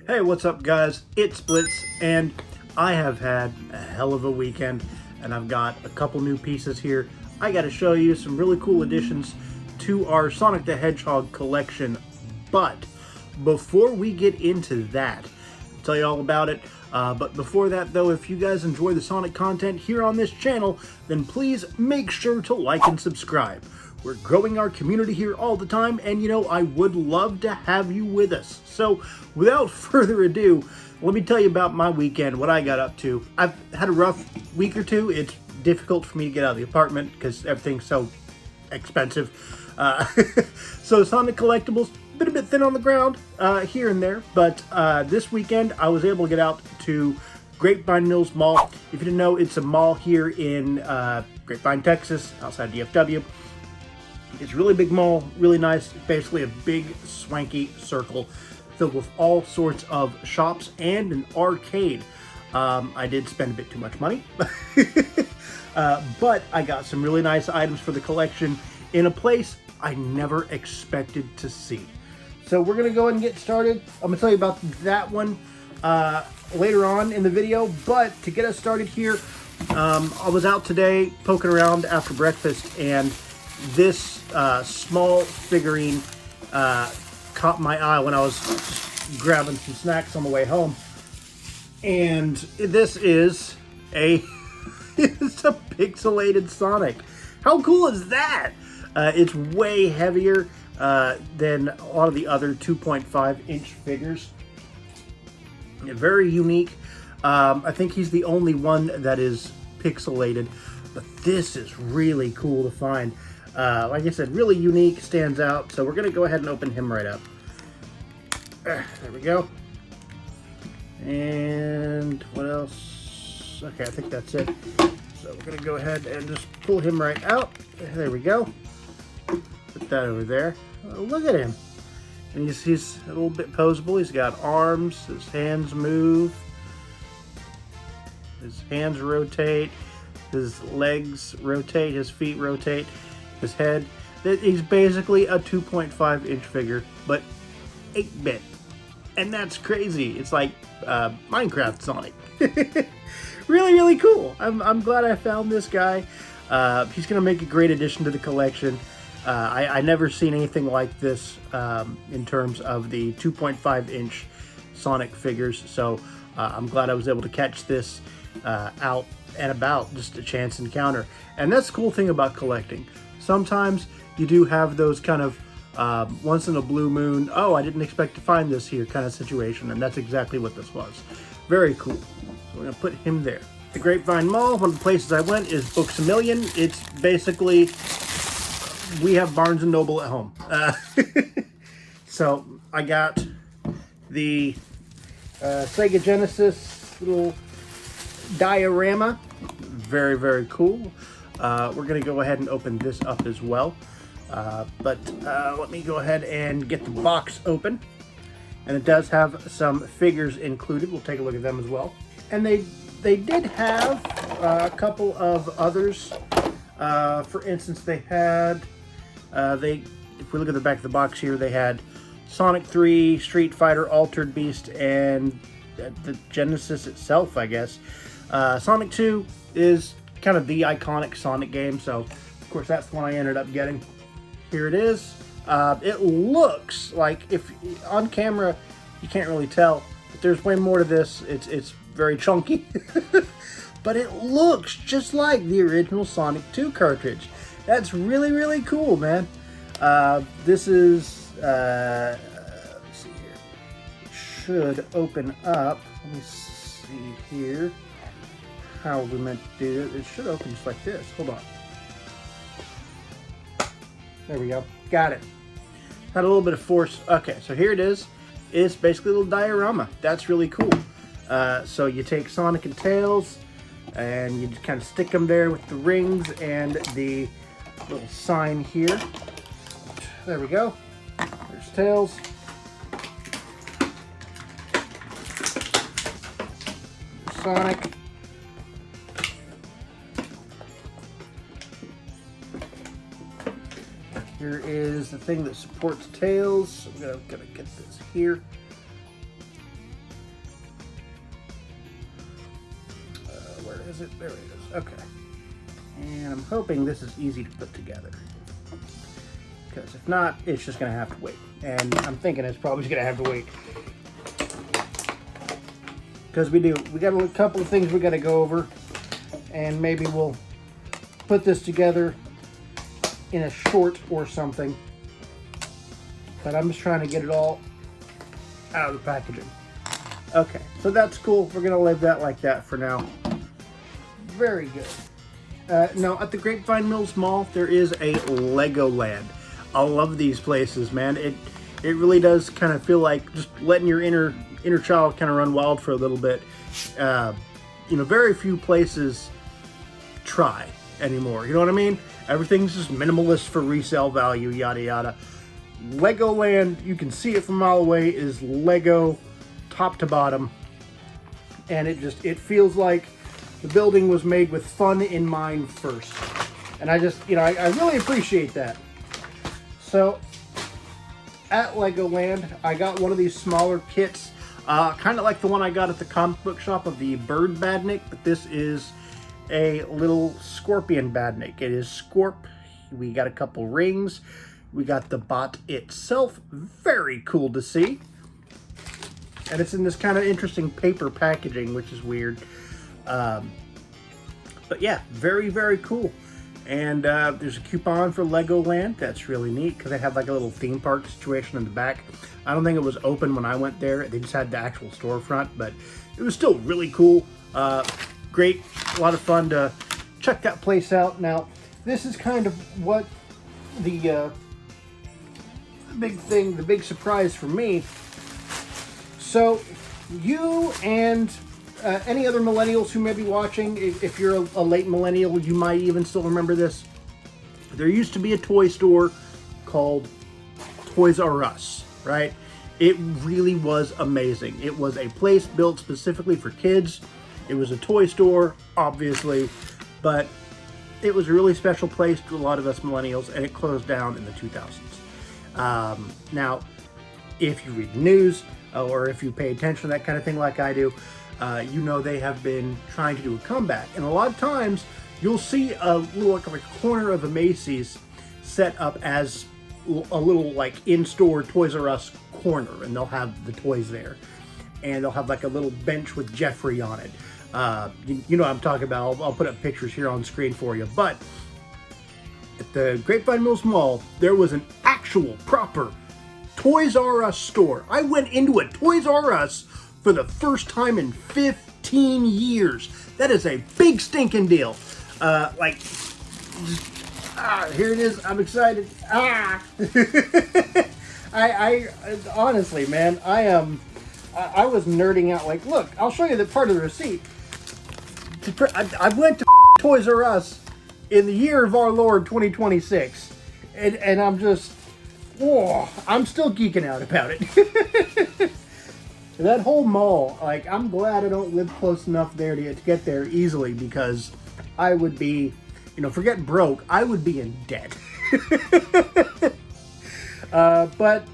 Hey, what's up guys? It's Blitz, and I have had a hell of a weekend, and I've got a couple new pieces here. I got to show you some really cool additions to our Sonic the Hedgehog collection, but before we get into that, I'll tell you all about it. But before that though, if you guys enjoy the Sonic content here on this channel, then please make sure to like and subscribe. We're growing our community here all the time, and you know, I would love to have you with us. So without further ado, let me tell you about my weekend, what I got up to. I've had a rough week or two. It's difficult for me to get out of the apartment because everything's so expensive. So Sonic collectibles, been a bit thin on the ground here and there, but this weekend I was able to get out to Grapevine Mills Mall. If you didn't know, it's a mall here in Grapevine, Texas, outside DFW. It's a really big mall, really nice, basically a big swanky circle filled with all sorts of shops and an arcade. I did spend a bit too much money, but I got some really nice items for the collection in a place I never expected to see. So we're going to go ahead and get started. I'm going to tell you about that one later on in the video, but to get us started here, I was out today poking around after breakfast, and this small figurine caught my eye when I was grabbing some snacks on the way home. And this is it's a pixelated Sonic. How cool is that? It's way heavier than a lot of the other 2.5-inch figures. Very unique. I think he's the only one that is pixelated, but this is really cool to find. Like I said, really unique, stands out. So we're going to go ahead and open him right up. There we go. And what else? Okay, I think that's it. So we're going to go ahead and just pull him right out. There we go. Put that over there. Oh, look at him. And he's a little bit posable. He's got arms. His hands move. His hands rotate. His legs rotate. His feet rotate. His head. He's basically a 2.5-inch figure, but 8-bit. And that's crazy. It's like Minecraft Sonic. Really, really cool. I'm glad I found this guy. He's going to make a great addition to the collection. I never seen anything like this in terms of the 2.5-inch Sonic figures, so I'm glad I was able to catch this out and about, just a chance encounter. And that's the cool thing about collecting. Sometimes you do have those kind of once in a blue moon, oh, I didn't expect to find this here kind of situation, and that's exactly what this was. Very cool. So we're going to put him there. The Grapevine Mall, one of the places I went is Books A Million. It's basically, we have Barnes & Noble at home. So I got the Sega Genesis little diorama. Very, very cool. We're going to go ahead and open this up as well. But let me go ahead and get the box open. And it does have some figures included. We'll take a look at them as well. And they did have a couple of others. For instance, they had, if we look at the back of the box here, they had Sonic 3, Street Fighter, Altered Beast, and the Genesis itself, I guess. Sonic 2 is kind of the iconic Sonic game, so of course that's the one I ended up getting. Here it is. It looks like, if on camera you can't really tell, but there's way more to this. It's very chunky, but it looks just like the original Sonic 2 cartridge. That's really, really cool, man. This is let's see here. It should open up. Let me see here. How are we meant to do it? It should open just like this. Hold on. There we go. Got it. Had a little bit of force. Okay, so here it is. It's basically a little diorama. That's really cool. So you take Sonic and Tails, and you just kind of stick them there with the rings and the little sign here. There we go. There's Tails. Sonic. Here is the thing that supports Tails. So we're gonna get this here. is it? There it is. Okay. And I'm hoping this is easy to put together. Because if not, it's just going to have to wait. And I'm thinking it's probably going to have to wait. Because we got a couple of things we got to go over. And maybe we'll put this together in a short or something. But I'm just trying to get it all out of the packaging. Okay, so that's cool. We're going to leave that like that for now. Very good. Now, at the Grapevine Mills Mall, there is a Legoland. I love these places, man. It really does kind of feel like just letting your inner child kind of run wild for a little bit. You know, very few places try anymore. You know what I mean? Everything's just minimalist for resale value, yada yada. Legoland, you can see it from a mile away, is Lego top to bottom, and it feels like the building was made with fun in mind first. And I just, you know, I really appreciate that. So at Legoland, I got one of these smaller kits, kind of like the one I got at the comic book shop of the bird badnik, but this is a little scorpion badnik. It is Scorp. We got a couple rings. We got the bot itself. Very cool to see. And it's in this kind of interesting paper packaging, which is weird. But yeah, very, very cool. And there's a coupon for Legoland. That's really neat because they have like a little theme park situation in the back. I don't think it was open when I went there. They just had the actual storefront, but it was still really cool. Great, a lot of fun to check that place out. Now, this is kind of what the big thing, the big surprise for me. So, you and any other millennials who may be watching, if you're a late millennial, you might even still remember this. There used to be a toy store called ToysRUs, right? It really was amazing. It was a place built specifically for kids. It was a toy store, obviously, but it was a really special place to a lot of us millennials, and it closed down in the 2000s. Now, if you read the news, or if you pay attention to that kind of thing like I do, you know they have been trying to do a comeback. And a lot of times, you'll see a little like a corner of a Macy's set up as a little like in-store Toys R Us corner, and they'll have the toys there. And they'll have like a little bench with Jeffrey on it. You know what I'm talking about. I'll put up pictures here on screen for you. But at the Grapevine Mills Mall, there was an actual proper Toys R Us store. I went into a Toys R Us for the first time in 15 years. That is a big stinking deal. Here it is. I'm excited. I honestly, man, I was nerding out. Like, look, I'll show you the part of the receipt. I went to Toys R Us in the year of our Lord 2026, and I'm just, I'm still geeking out about it. That whole mall, like, I'm glad I don't live close enough there to get there easily, because I would be, you know, forget broke, I would be in debt. But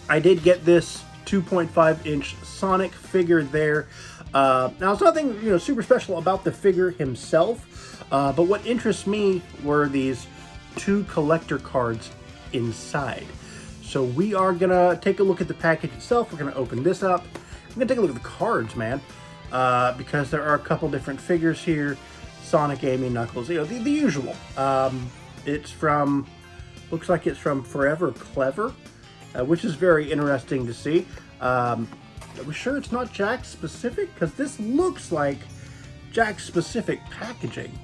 I did get this 2.5-inch Sonic figure there. Now, it's nothing, you know, super special about the figure himself, but what interests me were these 2 collector cards inside. So we are gonna take a look at the package itself. We're gonna open this up. I'm gonna take a look at the cards, man, because there are a couple different figures here. Sonic, Amy, Knuckles, you know, the usual. It's from, looks like it's from Forever Clever, which is very interesting to see. Are we sure it's not Jack specific? Because this looks like Jack specific packaging.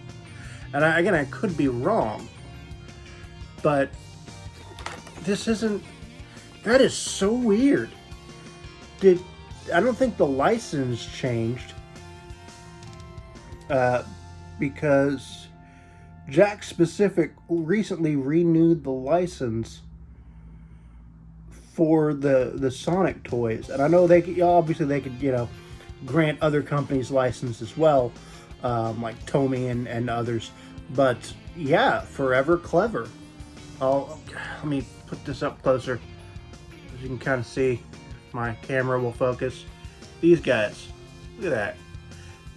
And again, I could be wrong, but this isn't, that is so weird. I don't think the license changed, because Jack Specific recently renewed the license for the Sonic toys, and I know they could, obviously they could, you know, grant other companies license as well, like Tomy and others. But yeah, Forever Clever. Let me put this up closer, as you can kind of see. My camera will focus. These guys, look at that.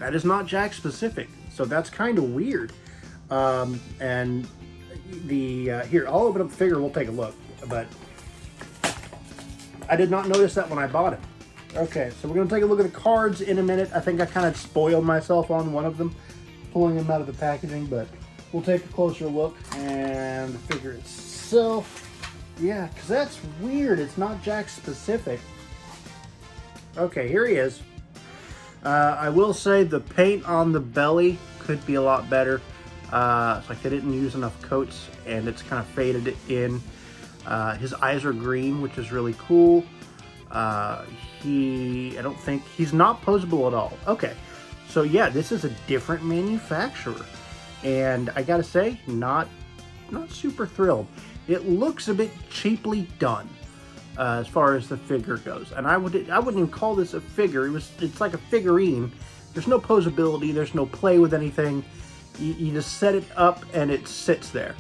That is not Jack specific, so that's kind of weird. And the here, I'll open up the figure. We'll take a look, but I did not notice that when I bought it. Okay, so we're gonna take a look at the cards in a minute. I think I kind of spoiled myself on one of them, pulling them out of the packaging, but we'll take a closer look. And the figure itself, yeah, because that's weird. It's not Jack specific. Okay, here he is. I will say the paint on the belly could be a lot better. It's like they didn't use enough coats and it's kind of faded in. His eyes are green, which is really cool. I don't think he's not posable at all. Okay, so yeah, this is a different manufacturer, and I gotta say, not super thrilled. It looks a bit cheaply done as far as the figure goes, and I wouldn't even call this a figure. It's like a figurine. There's no posability. There's no play with anything. You just set it up and it sits there.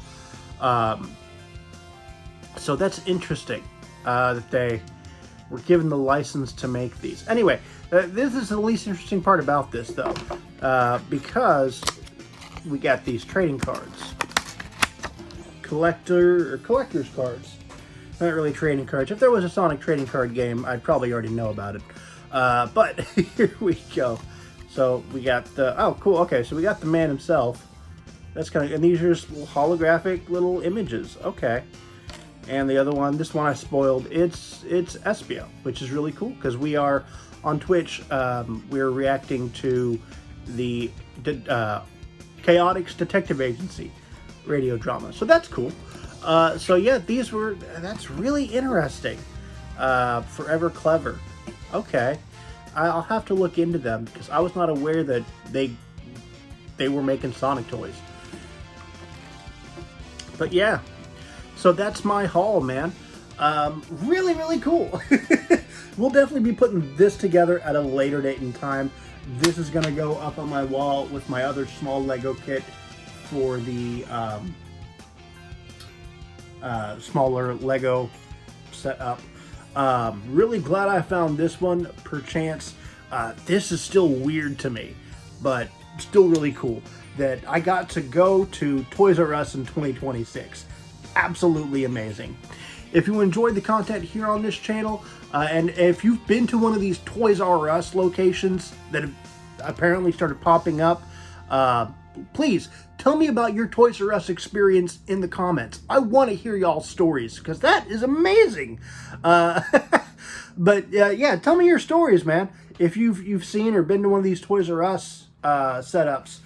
So that's interesting that they were given the license to make these. Anyway, this is the least interesting part about this, though, because we got these trading cards, collector's cards. Not really trading cards. If there was a Sonic trading card game, I'd probably already know about it. But here we go. So we got the, oh cool, okay, so we got the man himself. That's kind of, and these are just holographic little images. Okay. And the other one, this one I spoiled, it's Espio, which is really cool because we are on Twitch, we're reacting to the Chaotix Detective Agency radio drama. So that's cool. So yeah, that's really interesting. Forever Clever. Okay. I'll have to look into them because I was not aware that they were making Sonic toys. But yeah, so that's my haul, man. Really, really cool. We'll definitely be putting this together at a later date and time. This is going to go up on my wall with my other small Lego kit for the smaller Lego setup. Really glad I found this one, perchance. This is still weird to me, but still really cool that I got to go to ToysRUs in 2026. Absolutely amazing. If you enjoyed the content here on this channel, and if you've been to one of these ToysRUs locations that have apparently started popping up, please tell me about your ToysRUs experience in the comments. I want to hear y'all's stories because that is amazing. But yeah, tell me your stories, man. If you've seen or been to one of these ToysRUs setups.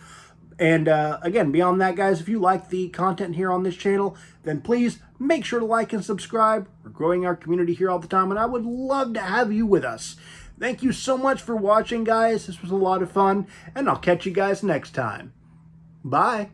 And again, beyond that, guys, if you like the content here on this channel, then please make sure to like and subscribe. We're growing our community here all the time, and I would love to have you with us. Thank you so much for watching, guys. This was a lot of fun, and I'll catch you guys next time. Bye.